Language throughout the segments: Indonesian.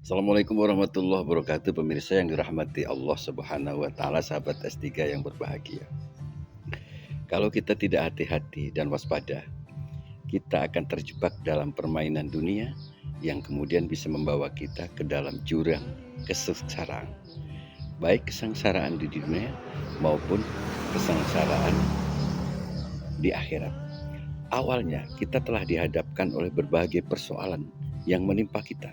Assalamualaikum warahmatullahi wabarakatuh, pemirsa yang dirahmati Allah Subhanahu wa Ta'ala, sahabat S3 yang berbahagia. Kalau kita tidak hati-hati dan waspada, kita akan terjebak dalam permainan dunia yang kemudian bisa membawa kita ke dalam jurang kesengsaraan, baik kesengsaraan di dunia maupun kesengsaraan di akhirat. Awalnya kita telah dihadapkan oleh berbagai persoalan yang menimpa kita.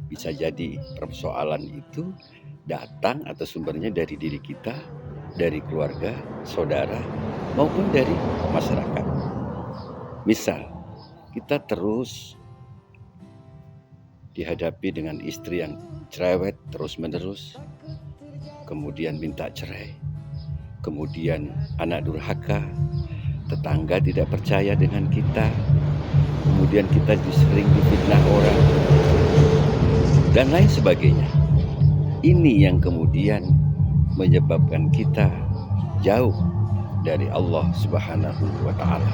Bisa jadi persoalan itu datang atau sumbernya dari diri kita, dari keluarga, saudara, maupun dari masyarakat. Misal, kita terus dihadapi dengan istri yang cerewet terus-menerus, kemudian minta cerai, kemudian anak durhaka, tetangga tidak percaya dengan kita, kemudian kita sering difitnah orang, dan lain sebagainya. Ini yang kemudian menyebabkan kita jauh dari Allah Subhanahu wa Ta'ala.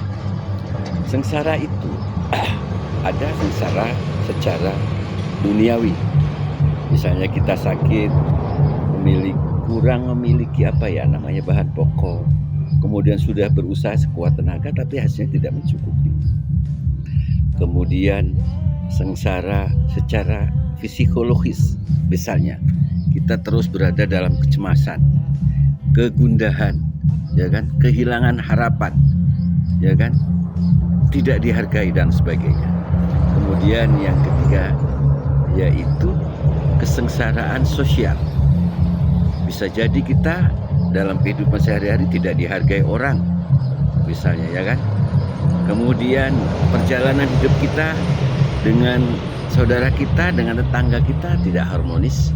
Sengsara itu ada sengsara secara duniawi. Misalnya kita sakit, kurang memiliki bahan pokok, kemudian sudah berusaha sekuat tenaga tapi hasilnya tidak mencukupi. Kemudian sengsara secara psikologis, misalnya kita terus berada dalam kecemasan, kegundahan, ya kan, kehilangan harapan, ya kan, tidak dihargai dan sebagainya. Kemudian yang ketiga yaitu kesengsaraan sosial. Bisa jadi kita dalam kehidupan sehari-hari tidak dihargai orang, misalnya, ya kan. Kemudian perjalanan hidup kita dengan saudara kita, dengan tetangga kita tidak harmonis.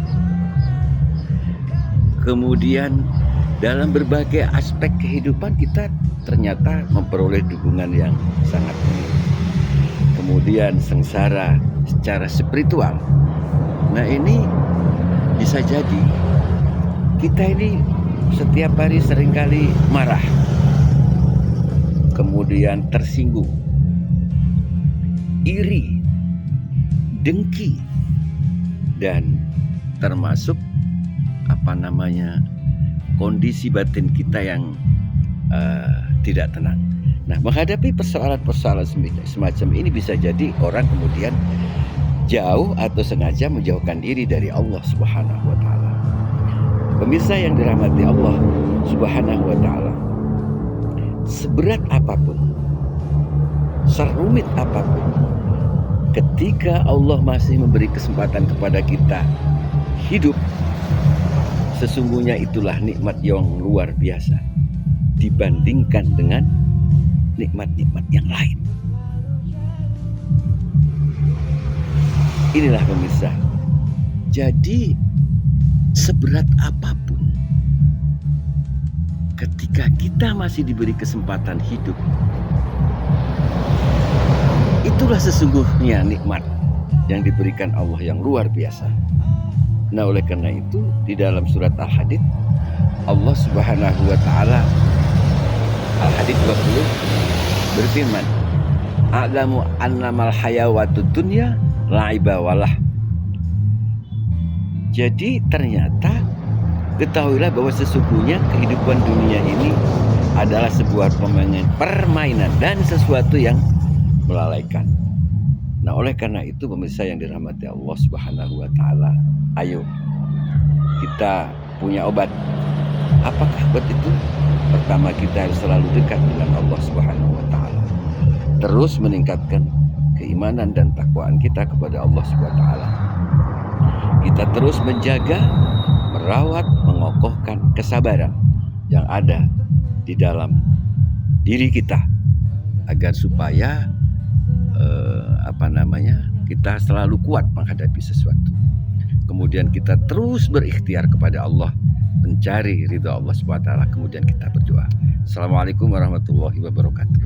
Kemudian dalam berbagai aspek kehidupan kita ternyata memperoleh dukungan yang sangat tinggi. Kemudian sengsara secara spiritual. Nah, ini bisa jadi kita ini setiap hari seringkali marah, kemudian tersinggung, iri, dengki, dan termasuk kondisi batin kita yang tidak tenang. Nah, menghadapi persoalan-persoalan semacam ini bisa jadi orang kemudian jauh atau sengaja menjauhkan diri dari Allah Subhanahu wa Ta'ala. Pemirsa yang dirahmati Allah Subhanahu wa Ta'ala, seberat apapun, serumit apapun, ketika Allah masih memberi kesempatan kepada kita hidup, sesungguhnya itulah nikmat yang luar biasa dibandingkan dengan nikmat-nikmat yang lain. Inilah pemirsa. Jadi seberat apapun, ketika kita masih diberi kesempatan hidup, itulah sesungguhnya nikmat yang diberikan Allah yang luar biasa. Nah, oleh karena itu di dalam surat Al-Hadid, Allah Subhanahu wa Ta'ala, Al-Hadid 20, berfirman, "A'lamu annamal hayawatud dunya la'iba walah." Jadi ternyata ketahuilah bahwa sesungguhnya kehidupan dunia ini adalah sebuah permainan dan sesuatu yang melalaikan. Nah, oleh karena itu pemirsa yang dirahmati Allah Subhanahu wa Ta'ala, ayo kita punya obat. Apakah obat itu? Pertama, kita harus selalu dekat dengan Allah Subhanahu wa Ta'ala, terus meningkatkan keimanan dan takwaan kita kepada Allah Subhanahu wa Ta'ala. Kita terus menjaga, merawat, mengokohkan kesabaran yang ada di dalam diri kita, agar supaya kita selalu kuat menghadapi sesuatu. Kemudian kita terus berikhtiar kepada Allah, mencari ridha Allah Subhanahu wa Ta'ala. Kemudian kita berdoa. Assalamualaikum warahmatullahi wabarakatuh.